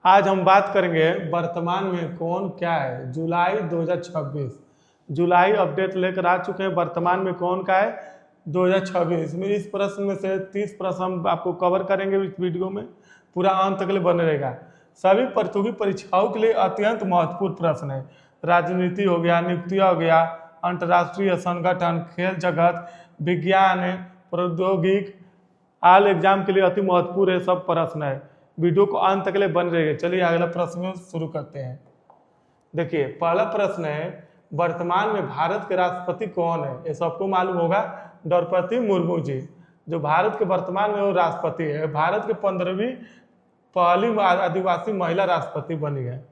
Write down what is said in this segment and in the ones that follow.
आज हम बात करेंगे वर्तमान में कौन क्या है। जुलाई 2026 जुलाई अपडेट लेकर आ चुके हैं। वर्तमान में कौन का है 2026 में। इस प्रश्न में से 30 प्रश्न हम आपको कवर करेंगे इस वीडियो में। पूरा अंत तक के लिए बने रहेगा। सभी प्रतियोगी परीक्षाओं के लिए अत्यंत महत्वपूर्ण प्रश्न है। राजनीति हो गया, नियुक्तियां हो गया, अंतर्राष्ट्रीय संगठन, खेल जगत, विज्ञान, प्रौद्योगिक, आल एग्जाम के लिए अति महत्वपूर्ण है सब प्रश्न है। वीडियो को अंत तक के लिए बन रहे। चलिए अगला प्रश्न शुरू करते हैं। देखिए पहला प्रश्न है, वर्तमान में भारत के राष्ट्रपति कौन है। ये सबको मालूम होगा, द्रौपदी मुर्मू जी जो भारत के वर्तमान में वो राष्ट्रपति है। भारत के 15वीं पहली आदिवासी महिला राष्ट्रपति बनी है।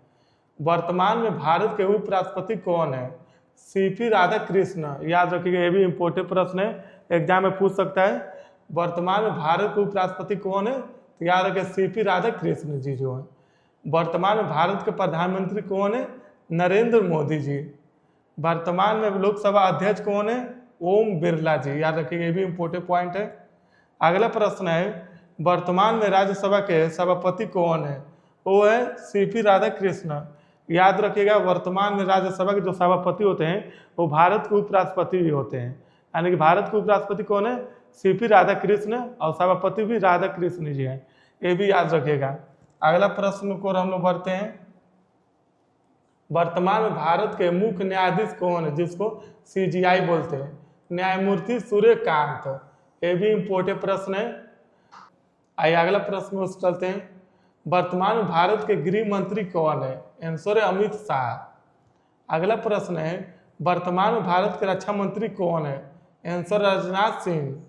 वर्तमान में भारत के उपराष्ट्रपति कौन है। सीपी राधाकृष्ण। याद रखिएगा, ये भी इम्पोर्टेंट प्रश्न है, एग्जाम में पूछ सकता है। वर्तमान में भारत के उपराष्ट्रपति कौन है, तो याद रखिए सीपी राधाकृष्ण जी जो है। वर्तमान में भारत के प्रधानमंत्री कौन है, नरेंद्र मोदी जी। वर्तमान में लोकसभा अध्यक्ष कौन है, ओम बिरला जी। याद रखिएगा, ये भी इम्पोर्टेंट पॉइंट है। अगला प्रश्न है, वर्तमान में राज्यसभा के सभापति कौन है, वो है सीपी राधाकृष्ण। याद रखिएगा, वर्तमान में राज्यसभा के जो सभापति होते हैं वो भारत के उपराष्ट्रपति भी होते हैं। यानी कि भारत के उपराष्ट्रपति कौन है, सीपी राधाकृष्ण, और सभापति भी राधाकृष्ण जी हैं। ये भी याद रखिएगा। अगला प्रश्न को हम लोग बढ़ते हैं। वर्तमान में भारत के मुख्य न्यायाधीश कौन है, जिसको सीजीआई बोलते हैं। न्यायमूर्ति सूर्यकांत। ये भी इम्पोर्टेंट प्रश्न है। आइए अगला प्रश्न में चलते हैं। वर्तमान में भारत के गृह मंत्री कौन है, आंसर है अमित शाह। अगला प्रश्न है, वर्तमान में भारत के रक्षा मंत्री कौन है, आंसर राजनाथ सिंह।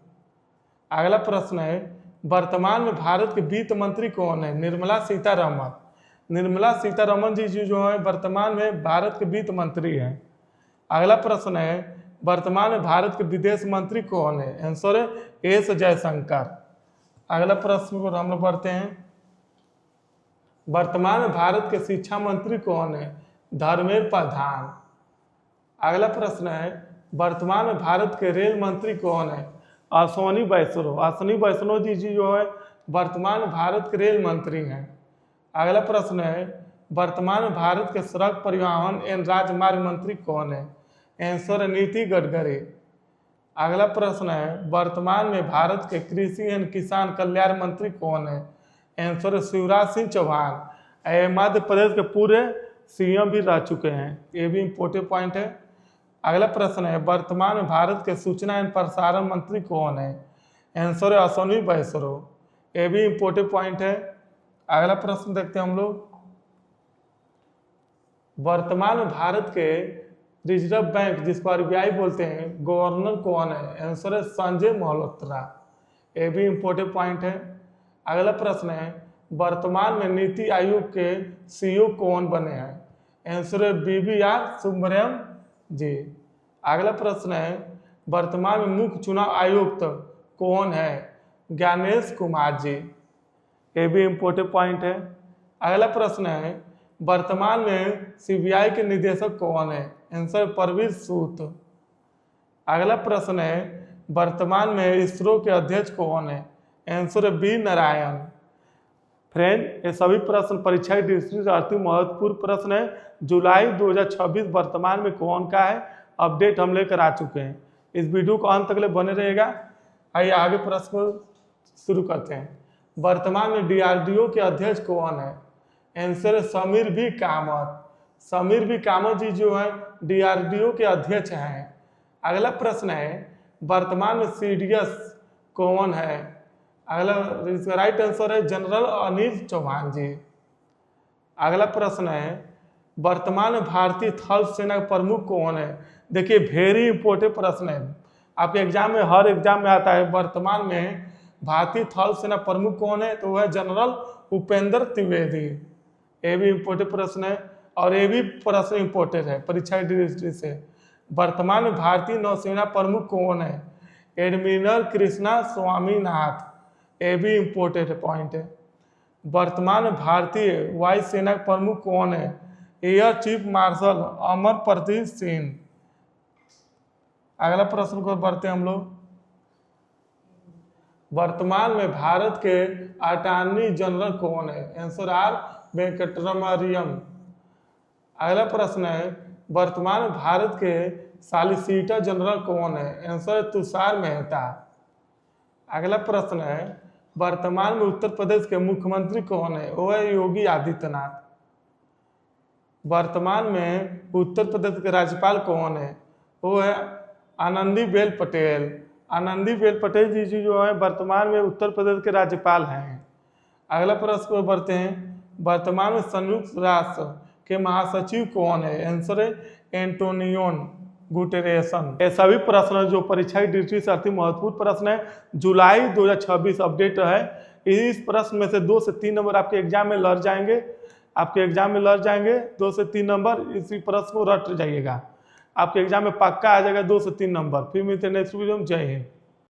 अगला प्रश्न है, वर्तमान में भारत के वित्त मंत्री कौन है, निर्मला सीतारमण। निर्मला सीतारमण जी जो है वर्तमान में भारत के वित्त मंत्री हैं। अगला प्रश्न है, वर्तमान में भारत के विदेश मंत्री कौन है, आंसर है एस जयशंकर। अगला प्रश्न पर हम लोग बढ़ते हैं। वर्तमान में भारत के शिक्षा मंत्री कौन है, धर्मेंद्र प्रधान। अगला प्रश्न है, वर्तमान में भारत के रेल मंत्री कौन है, अश्विनी वैष्णव। अश्विनी वैष्णव जी जो है वर्तमान में भारत के रेल मंत्री हैं। अगला प्रश्न है, वर्तमान में भारत के सड़क परिवहन एवं राजमार्ग मंत्री कौन है, आंसर है नितिन गडकरी। अगला प्रश्न है, वर्तमान में भारत के कृषि एवं किसान कल्याण मंत्री कौन है, आंसर है शिवराज सिंह चौहान। मध्य प्रदेश के पूरे सीएम भी रह चुके हैं। ये भी इम्पोर्टेंट पॉइंट है। अगला प्रश्न है, वर्तमान में भारत के सूचना एवं प्रसारण मंत्री कौन है, आंसर है अश्विनी वैष्णव। ये भी इम्पोर्टेंट पॉइंट है। अगला प्रश्न देखते हैं हम लोग। वर्तमान में भारत के रिजर्व बैंक जिसको आरबीआई बोलते हैं, गवर्नर कौन है, आंसर है संजय मल्होत्रा। ये भी इम्पोर्टेंट पॉइंट है। अगला प्रश्न है, वर्तमान में नीति आयोग के सीईओ कौन बने हैं, आंसर है बीवीआर सुब्रमण्यम जी। अगला प्रश्न है, वर्तमान में मुख्य चुनाव आयुक्त कौन है, ज्ञानेश कुमार जी। ये भी इम्पोर्टेंट पॉइंट है। अगला प्रश्न है, वर्तमान में सीबीआई के निदेशक कौन है, आंसर परवीर सूद। अगला प्रश्न है, वर्तमान में इसरो के अध्यक्ष कौन है, आंसर है बी नारायण। फ्रेंड, ये सभी प्रश्न परीक्षा की दृष्टि से अति महत्वपूर्ण प्रश्न है। जुलाई 2026 वर्तमान में कौन का है अपडेट हम लेकर आ चुके हैं। इस वीडियो को अंत तक ले बने रहेगा। आइए आगे प्रश्न शुरू करते हैं। वर्तमान में डीआरडीओ के अध्यक्ष कौन है, आंसर है समीर बी कामत। समीर बी कामत जी जो है डीआरडीओ के अध्यक्ष हैं। अगला प्रश्न है, वर्तमान में सीडीएस कौन है, अगला इसका राइट आंसर है जनरल अनिल चौहान जी। अगला प्रश्न है, वर्तमान में भारतीय थल सेना का प्रमुख कौन है। देखिए वेरी इंपॉर्टेंट प्रश्न है, आपके एग्जाम में हर एग्जाम में आता है। वर्तमान में भारतीय थल सेना प्रमुख कौन है, तो वह है जनरल उपेंद्र त्रिवेदी। ये भी इम्पोर्टेंट प्रश्न है और ये भी प्रश्न इम्पोर्टेंट है परीक्षा की दृष्टि से। वर्तमान में भारतीय नौसेना प्रमुख कौन है, एडमिरल कृष्णा स्वामीनाथन। ये भी इम्पोर्टेंट पॉइंट है। वर्तमान में भारतीय वायुसेना के प्रमुख कौन है, air chief marshal Amarpreet Singh. अगला प्रश्न को बढ़ते हैं हम लोग। वर्तमान में भारत के अटॉर्नी जनरल कौन है? Answer R Venkataramaniam. अगला प्रश्न है वर्तमान में भारत के सॉलिसिटर जनरल कौन है? आंसर तुषार मेहता। अगला प्रश्न है वर्तमान में उत्तर प्रदेश के मुख्यमंत्री कौन है? वो है योगी आदित्यनाथ। वर्तमान में उत्तर प्रदेश के राज्यपाल कौन है? वो है आनंदीबेन पटेल। आनंदीबेन पटेल जी जो है वर्तमान में उत्तर प्रदेश के राज्यपाल हैं। अगला प्रश्न पर बढ़ते हैं वर्तमान में संयुक्त राष्ट्र के महासचिव कौन है? आंसर है एंटोनियो गुटेरेसन। ये सभी प्रश्न जो परीक्षा की दृष्टि से अति महत्वपूर्ण प्रश्न है, जुलाई 2026 अपडेट है। इस प्रश्न में से 2 से 3 नंबर आपके एग्जाम में लड़ जाएंगे, 2 से 3 नंबर इसी प्रश्न को रट जाइएगा, आपके एग्जाम में पक्का आ जाएगा 2 से 3 नंबर। फिर मिलते हैं नेक्स्ट वीडियो में। जय हिंद।